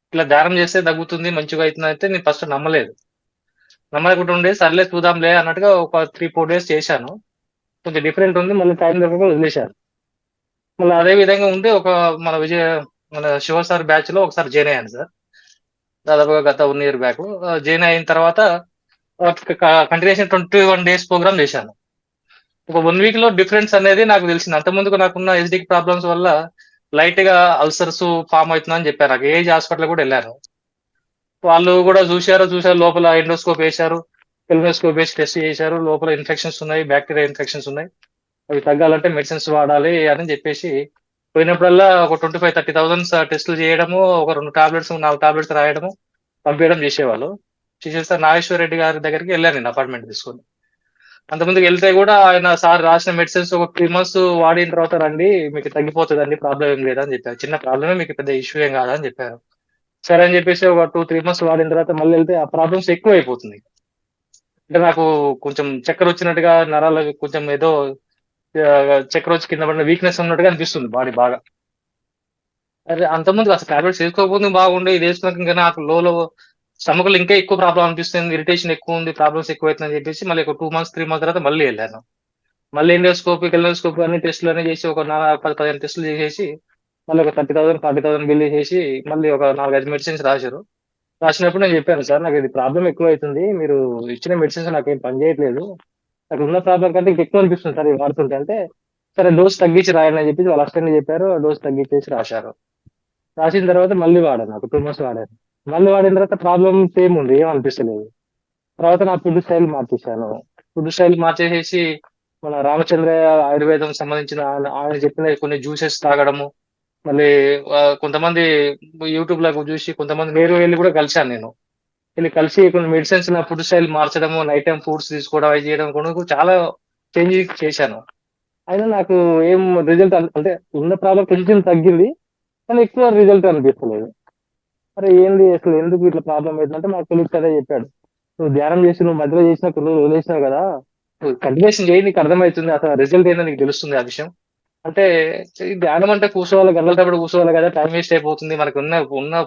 ఇట్లా ధ్యానం చేస్తే తగ్గుతుంది మంచిగా అవుతుంది అయితే నేను ఫస్ట్ నమ్మలేకుండా ఉండే, సర్లే చూద్దాంలే అన్నట్టుగా ఒక 3-4 days చేశాను. కొంచెం డిఫరెంట్ ఉంది, మళ్ళీ టైం దొరకక వదిలేశాను. మళ్ళీ అదే విధంగా ఉండి మన శివ సార్ బ్యాచ్ లో ఒకసారి జాయిన్ అయ్యాను సార్, దాదాపుగా గత 1 year బ్యాక్. జాయిన్ అయిన తర్వాత కంటిన్యూషన్ 21 days ప్రోగ్రామ్ చేశాను. ఒక 1 week లో డిఫరెన్స్ అనేది నాకు తెలిసింది. అంతకుముందుకు నాకున్న ఎసిడిక్ ప్రాబ్లమ్స్ వల్ల లైట్ గా అల్సర్స్ ఫామ్ అవుతుందని చెప్పారు. నాకు ఏజ్ హాస్పిటల్ కూడా వెళ్ళాను. వాళ్ళు కూడా చూశారు లోపల ఎండోస్కోప్ వేశారు, ఎల్డోస్కోప్ వేసి టెస్ట్ చేశారు. లోపల ఇన్ఫెక్షన్స్ ఉన్నాయి, బ్యాక్టీరియా ఇన్ఫెక్షన్స్ ఉన్నాయి, అవి తగ్గాలంటే మెడిసిన్స్ వాడాలి అని చెప్పేసి పోయినప్పుడల్లా ఒక 25,000-30,000 టెస్టులు చేయడము, ఒక 4 టాబ్లెట్స్ రాయడము, పంపించడం చేసేవాళ్ళు. చేసేస్తే నాగేశ్వర రెడ్డి గారి దగ్గరికి వెళ్ళాను నేను అపార్ట్మెంట్ తీసుకొని. అంతకుముందుకు వెళ్తే కూడా ఆయన సార్ రాసిన మెడిసిన్స్ ఒక 3 months వాడిన తర్వాత రండి, మీకు తగ్గిపోతుందండి, ప్రాబ్లం ఏం లేదని చెప్పారు. చిన్న ప్రాబ్లమే, మీకు పెద్ద ఇష్యూ ఏం కాదని చెప్పారు. సరే అని చెప్పేసి ఒక 2-3 months వాడిన తర్వాత మళ్ళీ వెళ్తే ఆ ప్రాబ్లమ్స్ ఎక్కువ అయిపోతుంది. అంటే నాకు కొంచెం చక్కెర వచ్చినట్టుగా, నరాలు కొంచెం ఏదో చక్కెర వచ్చి కింద పడిన వీక్నెస్ ఉన్నట్టుగా అనిపిస్తుంది బాడీ బాగా. అదే అంతకుముందు అసలు టాబ్లెట్స్ వేసుకోకపోతే బాగుండే, ఇది వేసుకున్నాక ఇంకా నాకు లో స్టమక్లో ఇంకా ఎక్కువ ప్రాబ్లం అనిపిస్తుంది, ఇరిటేషన్ ఎక్కువ ఉంది, ప్రాబ్లమ్స్ ఎక్కువ అవుతుందని చెప్పేసి మళ్ళీ ఒక 2 months 3 months తర్వాత మళ్ళీ వెళ్ళాను. మళ్ళీ ఎండోస్కోప్ అన్ని టెస్టులు అన్ని చేసి ఒక 10-15 టెస్టులు చేసేసి మళ్ళీ ఒక 30,000-40,000 బిల్ చేసి మళ్ళీ ఒక 4-5 మెడిసిన్స్ రాశారు. రాసినప్పుడు నేను చెప్పాను, సార్ నాకు ఇది ప్రాబ్లం ఎక్కువ అవుతుంది, మీరు ఇచ్చిన మెడిసిన్స్ నాకేం పని చేయట్లేదు, నాకు ఉన్న ప్రాబ్లం కంటే ఇంకా ఎక్కువ అనిపిస్తుంది సార్ ఇది వాడుతుంటే. అంటే సరే డోస్ తగ్గించి రాయండి అని చెప్పి వాళ్ళు అస్టెండ్ చెప్పారు. డోస్ తగ్గించేసి రాశారు. రాసిన తర్వాత మళ్ళీ వాడాను, నాకు 2 months వాడాను. మళ్ళీ వాడిన తర్వాత ప్రాబ్లం సేమ్ ఉంది, ఏం అనిపిస్తలేదు. తర్వాత నా ఫుడ్ స్టైల్ మార్చేశాను. ఫుడ్ స్టైల్ మార్చేసేసి మన రామచంద్ర ఆయుర్వేదం సంబంధించిన ఆయన చెప్పిన కొన్ని జ్యూసెస్ తాగడము. మళ్ళీ కొంతమంది యూట్యూబ్ లో చూసి కొంతమంది నేరు వెళ్ళి కూడా కలిశాను నేను. వెళ్ళి కలిసి కొన్ని మెడిసిన్స్ నా ఫుడ్ స్టైల్ మార్చడము, నైట్ టైం ఫుడ్స్ తీసుకోవడం, అవి చేయడం కూడా చాలా చేంజ్ చేశాను. అయినా నాకు ఏం రిజల్ట్ అంటే ఉన్న ప్రాబ్లం కొంచెం తగ్గింది, కానీ ఎక్కువ రిజల్ట్ అనిపిస్తలేదు. అరే ఏంది అసలు ఎందుకు ఇట్లా ప్రాబ్లం అవుతుందంటే మా కొలీగ్ అదే చెప్పాడు, నువ్వు ధ్యానం చేసి నువ్వు మధ్యలో చేసిన కొన్ని రోజులు వదిలేసినావు కదా, నువ్వు కంటిన్యూషన్ చేయి, నీకు అర్థమవుతుంది అసలు రిజల్ట్ ఏందో నీకు తెలుస్తుంది ఆ విషయం. అంటే ఈ ధ్యానం అంటే కూర్చోవాలి, గంటల తప్పుడు కూర్చోవాలి కదా, టైం వేస్ట్ అయిపోతుంది, మనకు ఉన్న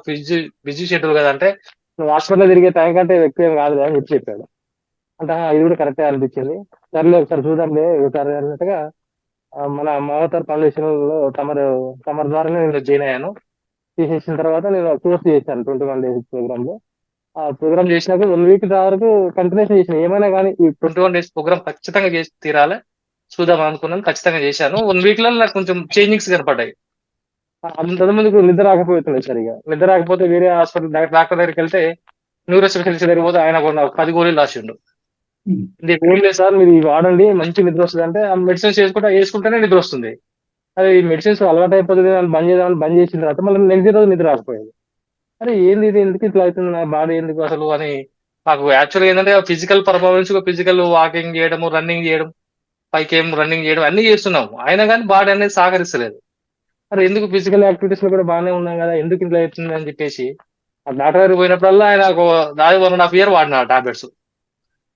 బిజీ షెడ్యూల్ కదా. అంటే నువ్వు హాస్పిటల్ తిరిగే టైం కంటే ఎక్కువ ఏం కాదు అని చెప్పాడు. అంటే ఇది కూడా కరెక్టే అనిపించింది. సర్లే ఒకసారి చూద్దాంలే ఒకసారి అన్నట్టుగా మన మహోత్తర్ ఫౌండేషన్ లో తమరి ద్వారానే నేను జాయిన్ అయ్యాను. చేసేసిన తర్వాత నేను కోర్స్ చేశాను 21 days ప్రోగ్రామ్ లో. ఆ ప్రోగ్రామ్ చేసినాక 1 week వరకు కంటిన్యూషన్ చేసిన. ఏమైనా కానీ ఈ 21 days ప్రోగ్రామ్ ఖచ్చితంగా చేసి తీరాలి, చూద్దాం అనుకున్నాను. ఖచ్చితంగా చేశాను. 1 week లో నాకు కొంచెం చేంజింగ్స్ కనపడ్డాయి. అంతకుముందుకు నిద్ర రాకపోతుంది సరిగా. నిద్ర రాకపోతే వేరే హాస్పిటల్ డాక్టర్ దగ్గరికి వెళ్తే, న్యూరో స్పెషలిస్ట్ దగ్గరికి పోతే ఆయన కూడా నాకు 10 గోళీలు రాసిండు. నీకు ఏం లేదు సార్, మీరు ఇవి వాడండి మంచి నిద్ర వస్తుంది అంటే, ఆ మెడిసిన్స్ వేసుకుంటేనే నిద్ర వస్తుంది. అది ఈ మెడిసిన్స్ అలవాటు అయిపోతుంది అని బంద్ చేసిన తర్వాత మళ్ళీ నెక్స్ట్ రోజు నిద్ర రాకపోయేది. అరే ఏంది ఇది, ఎందుకు ఇట్లా అవుతుంది నా బాడీ ఎందుకు అసలు అని. నాకు యాక్చువల్గా ఏంటంటే ఫిజికల్ పర్ఫార్మెన్స్, ఫిజికల్ వాకింగ్ చేయడము, రన్నింగ్ చేయడం, పైకి రన్నింగ్ చేయడం అన్ని చేస్తున్నాము, అయినా కానీ బాడీ అనేది సహకరిస్తలేదు. అరే ఎందుకు ఫిజికల్ యాక్టివిటీస్ లో కూడా బాగానే ఉన్నాం కదా, ఎందుకు ఇట్లా అవుతుంది అని చెప్పేసి ఆ డాక్టర్ గారికి పోయినప్పుడల్లా ఆయన దాదాపు 1.5 year వాడిన టాబ్లెట్స్.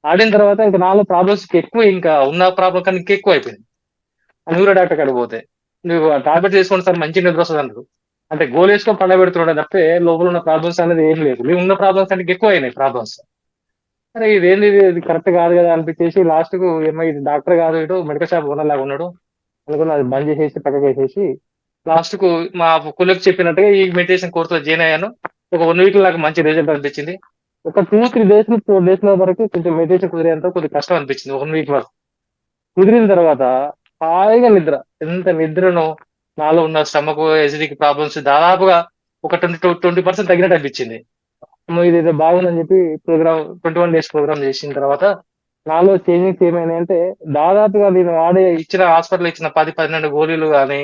ఆడిన తర్వాత ఇంకా నాలుగు ప్రాబ్లమ్స్ ఎక్కువ, ఇంకా ఉన్న ప్రాబ్లం కన్నా ఇంకా ఎక్కువ అయిపోయింది. న్యూరో డాక్టర్ కాడికి పోతే, నువ్వు టాబ్లెట్ వేసుకోండి సార్ మంచి నిద్ర వస్తుంది అంటారు. అంటే గోల్ వేసుకొని పండబెడుతున్నాడు తప్పితే లోపల ఉన్న ప్రాబ్లమ్స్ అనేది ఏం లేదు. మేము ఉన్న ప్రాబ్లమ్స్ అంటే ఎక్కువ అయినాయి ప్రాబ్లమ్స్. అరే ఇదేంది, ఇది కరెక్ట్ కాదు కదా అనిపించేసి లాస్ట్ కు ఏమో ఇది డాక్టర్ కాదు, ఇటు మెడికల్ షాప్ ఓనర్లాగా ఉన్నాడు అనుకుని అది బంద్ చేసేసి పక్కకు వేసేసి లాస్ట్ కు మా కులకు చెప్పినట్టుగా ఈ మెడిటేషన్ కోర్స్ లో జాయిన్ అయ్యాను. ఒక 1 week నాకు మంచి రిజల్ట్ అనిపించింది. ఒక 2-3 days 4 days వరకు కొంచెం మెడిటేషన్ కుదిరేంత కొద్దిగా కష్టం అనిపించింది. 1 week వరకు కుదిరిన తర్వాత హాయిగా నిద్ర, ఎంత నిద్రను నాలో ఉన్న స్టమక్ ఎసిడిక్ ప్రాబ్లమ్స్ దాదాపుగా ఒక 20% తగ్గినట్టు అనిపించింది. ఇది బాగుందని చెప్పి 21 days ప్రోగ్రామ్ చేసిన తర్వాత నాలో చేంజింగ్స్ ఏమైనాయంటే, దాదాపుగా నేను ఇచ్చిన హాస్పిటల్ ఇచ్చిన 10-12 గోళీలు కానీ,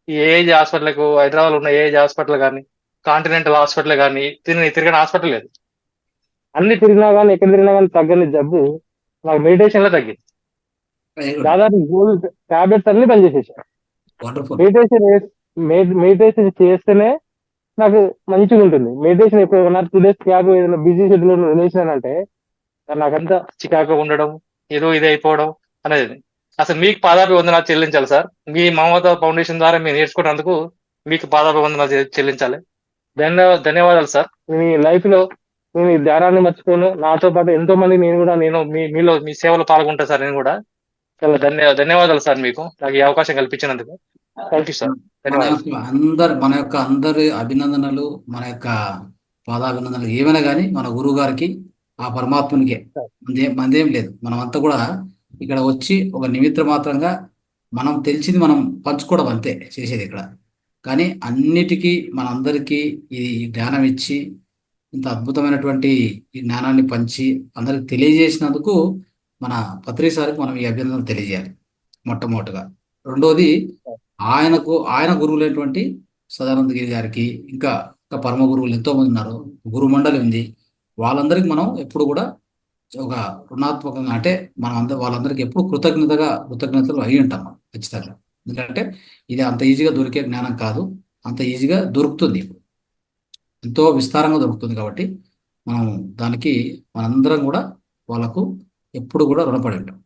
ఈ ఏజ్ హాస్పిటల్కు హైదరాబాద్ ఉన్న ఏజ్ హాస్పిటల్ కానీ, కాంటినెంటల్ హాస్పిటల్ కానీ తిరిగిన హాస్పిటల్ లేదు. అన్ని తిరిగినా కానీ ఎక్కడ తిరిగినా కానీ తగ్గని జబ్బు నాకు మెడిటేషన్ లో తగ్గింది. దాదాపు గోల్ టాబ్లెట్స్ అన్ని బంద్ చేసేసాను. మెడిటేషన్ చేస్తేనే నాకు మంచిగా ఉంటుంది. మెడిటేషన్ ఎక్కువ 2 days క్యాబ్ ఏదైనా బిజీ షెడ్యూల్ వదిలేసానంటే నాకంతా చికాకు ఉండడం, ఏదో ఇది అయిపోవడం అనేది. అసలు మీకు పాదాభివందనాలు చెల్లించాలి సార్. మీ మమతా ఫౌండేషన్ ద్వారా మీరు నేర్చుకున్నందుకు మీకు పాదాభివందనాలు చెల్లించాలి. ధన్యవాదాలు సార్. మీ లైఫ్ లో నేను ఈ ధ్యానాన్ని మర్చిపోను. నాతో పాటు ఎంతో మంది నేను మీలో మీ సేవలో పాల్గొంటా సార్. నేను కూడా చాలా ధన్యవాదాలు సార్ మీకు నాకు ఈ అవకాశం కల్పించినందుకు. Thank you sir. మన యొక్క అందరి అభినందనలు, మన యొక్క పాదాభినందనలు ఏమైనా కానీ మన గురువు గారికి, ఆ పరమాత్మునికే, మనదేం లేదు. మనం అంతా కూడా ఇక్కడ వచ్చి ఒక నిమిత్త మాత్రంగా మనం తెలిసింది మనం పంచుకోవడం అంతే చేసేది ఇక్కడ. కానీ అన్నిటికీ మనందరికీ ఈ జ్ఞానం ఇచ్చి ఇంత అద్భుతమైనటువంటి ఈ జ్ఞానాన్ని పంచి అందరికి తెలియజేసినందుకు మన పత్రి సార్కి మనం ఈ అభినందనలు తెలియజేయాలి మొట్టమొదటిగా. రెండోది ఆయన గురువులైనటువంటి సదానందగిరి గారికి, ఇంకా పరమ గురువులు ఎంతో మంది ఉన్నారు, గురు మండలి ఉంది. వాళ్ళందరికీ మనం ఎప్పుడు కూడా ఒక రుణాత్మకంగా, అంటే వాళ్ళందరికీ ఎప్పుడు కృతజ్ఞతలు అయి ఉంటాం మనం ఖచ్చితంగా. ఎందుకంటే ఇది అంత ఈజీగా దొరికే జ్ఞానం కాదు, అంత ఈజీగా దొరుకుతుంది, ఎంతో విస్తారంగా దొరుకుతుంది. కాబట్టి మనం దానికి మనందరం కూడా వాళ్ళకు ఎప్పుడు కూడా రుణపడి ఉంటాం.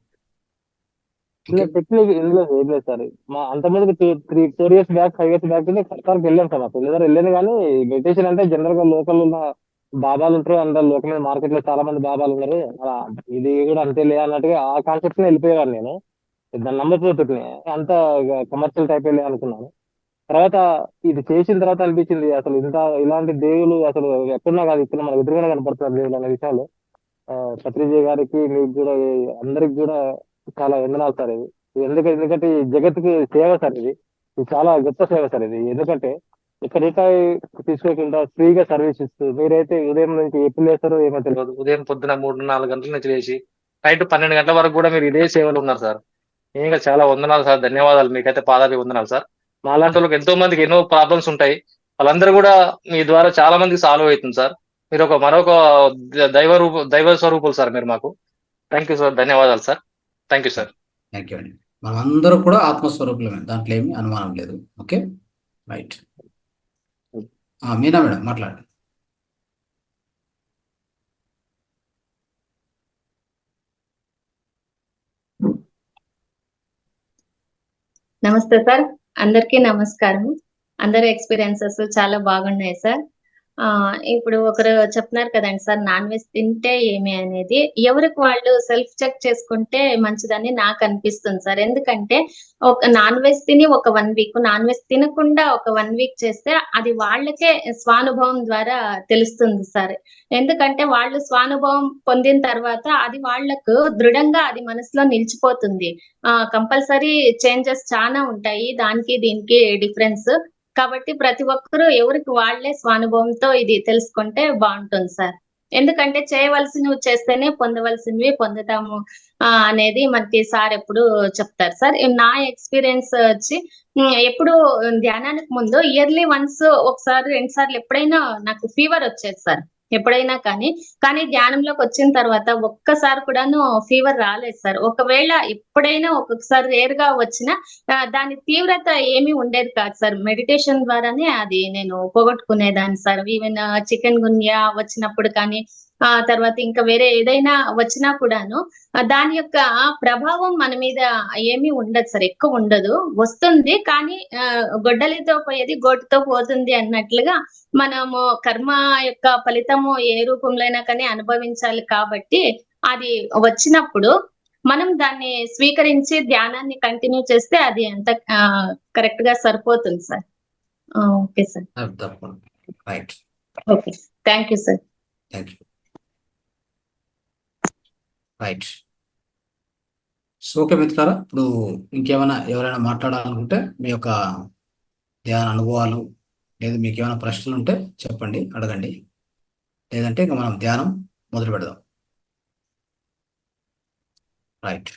ఇందులో ఏం లేదు సార్. మా అంతమందికి 4 years బ్యాక్ 5 years బ్యాక్ సర్కార్కి వెళ్ళాను సార్. మా పిల్లలు వెళ్ళాను. కానీ మెడిటేషన్ అంటే జనరల్ గా లోకల్ ఉన్న బాబాలు ఉంటారు, అందరు లోకల్ మీద మార్కెట్ లో చాలా మంది బాబాలు ఉన్నారు, అలా ఇది కూడా అంతే లే అన్నట్టుగా ఆ కాన్సెప్ట్ లో వెళ్ళిపోయేవాడు నేను. దాన్ని నమ్మకపోతుంటే అంత కమర్షియల్ టైప్ వెళ్ళి అనుకున్నాను. తర్వాత ఇది చేసిన తర్వాత అనిపించింది అసలు ఇలాంటి దేవులు అసలు ఎక్కడున్నా కాదు, ఇక్కడ మన ఎదురుగానే కనపడుతున్నారు దేవుడు అనే విషయాలు. పత్రిజయ్ గారికి, మీకు కూడా, అందరికి కూడా చాలా వందనాలు సార్. ఇది ఎందుకంటే ఈ జగత్తుకి సేవ సార్. ఇది చాలా గొప్ప సేవ సార్ ఇది. ఎందుకంటే ఇక్కడ రూపాయి తీసుకోకుండా ఫ్రీగా సర్వీస్ ఇస్తూ, మీరైతే ఉదయం నుంచి ఎప్పుడు లేస్తారో ఏమో తెలియదు. ఉదయం పొద్దున 3-4 గంటల నుంచి లేచి నైట్ 12 గంటల వరకు కూడా మీరు ఇదే సేవలు ఉన్నారు సార్. ఇంకా చాలా వందనాలు సార్, ధన్యవాదాలు. మీకైతే పాదాభివందనాలు సార్. మాలాంటి వాళ్ళకి ఎంతో మందికి ఎన్నో ప్రాబ్లమ్స్ ఉంటాయి, వాళ్ళందరూ కూడా మీ ద్వారా చాలా మందికి సాల్వ్ అవుతుంది సార్. మీరు మరొక దైవ స్వరూపులు సార్ మీరు మాకు. థ్యాంక్ యూ సార్, ధన్యవాదాలు sir. Thank you sir. Thank you అండి. మనం అందరూ కూడా ఆత్మస్వరూపులమే, దాంట్లో ఏమీ అనుమానం లేదు. Okay, right. మీనా మేడం మాట్లాడండి. నమస్తే సార్, అందరికీ నమస్కారం. అందరి ఎక్స్పీరియన్సెస్ చాలా బాగున్నాయి సార్. ఇప్పుడు ఒకరు చెప్తున్నారు కదండి సార్, నాన్ వెజ్ తింటే ఏమి అనేది. ఎవరికి వాళ్ళు సెల్ఫ్ చెక్ చేసుకుంటే మంచిదని నాకు అనిపిస్తుంది సార్. ఎందుకంటే ఒక నాన్ వెజ్ తిని ఒక 1 వీక్, నాన్ వెజ్ తినకుండా ఒక 1 వీక్ చేస్తే అది వాళ్ళకే స్వానుభవం ద్వారా తెలుస్తుంది సార్. ఎందుకంటే వాళ్ళు స్వానుభవం పొందిన తర్వాత అది వాళ్లకు దృఢంగా అది మనసులో నిలిచిపోతుంది. కంపల్సరీ చేంజెస్ చాలా ఉంటాయి దానికి దీనికి డిఫరెన్స్. కాబట్టి ప్రతి ఒక్కరూ ఎవరికి వాళ్లే స్వానుభవంతో ఇది తెలుసుకుంటే బాగుంటుంది సార్. ఎందుకంటే చేయవలసినవి చేస్తేనే పొందవలసినవి పొందుతాము అనేది మనకి సార్ ఎప్పుడు చెప్తారు సార్. నా ఎక్స్పీరియన్స్ వచ్చి ఎప్పుడు ధ్యానానికి ముందు ఇయర్లీ వన్స్ ఒకసారి 2 సార్లు ఎప్పుడైనా నాకు ఫీవర్ వచ్చేది సార్, ఎప్పుడైనా కానీ ధ్యానంలోకి వచ్చిన తర్వాత ఒక్కసారి కూడాను ఫీవర్ రాలేదు సార్. ఒకవేళ ఎప్పుడైనా ఒక్కొక్కసారి రేర్ గా వచ్చినా దాని తీవ్రత ఏమీ ఉండేది కాదు సార్. మెడిటేషన్ ద్వారానే అది నేను పోగొట్టుకునేదాన్ని సార్. ఈవెన్ చికెన్ గున్యా వచ్చినప్పుడు కానీ తర్వాత ఇంకా వేరే ఏదైనా వచ్చినా కూడాను దాని యొక్క ప్రభావం మన మీద ఏమీ ఉండదు సార్, ఎక్కువ ఉండదు. వస్తుంది కానీ గొడ్డలితో పోయేది గోటుతో పోతుంది అన్నట్లుగా మనము కర్మ యొక్క ఫలితము ఏ రూపంలో అయినా కానీ అనుభవించాలి. కాబట్టి అది వచ్చినప్పుడు మనం దాన్ని స్వీకరించి ధ్యానాన్ని కంటిన్యూ చేస్తే అది అంత కరెక్ట్ గా సరిపోతుంది sir. Okay sir, right. Okay, thank you sir. Thank you. Right. So okay మిత్రులారా, ఇప్పుడు ఇంకేమైనా ఎవరైనా మాట్లాడాలనుకుంటే మీ యొక్క ధ్యాన అనుభవాలు లేదా మీకు ఏమైనా ప్రశ్నలు ఉంటే చెప్పండి, అడగండి. లేదంటే ఇంకా మనం ధ్యానం మొదలు పెడదాం. రైట్.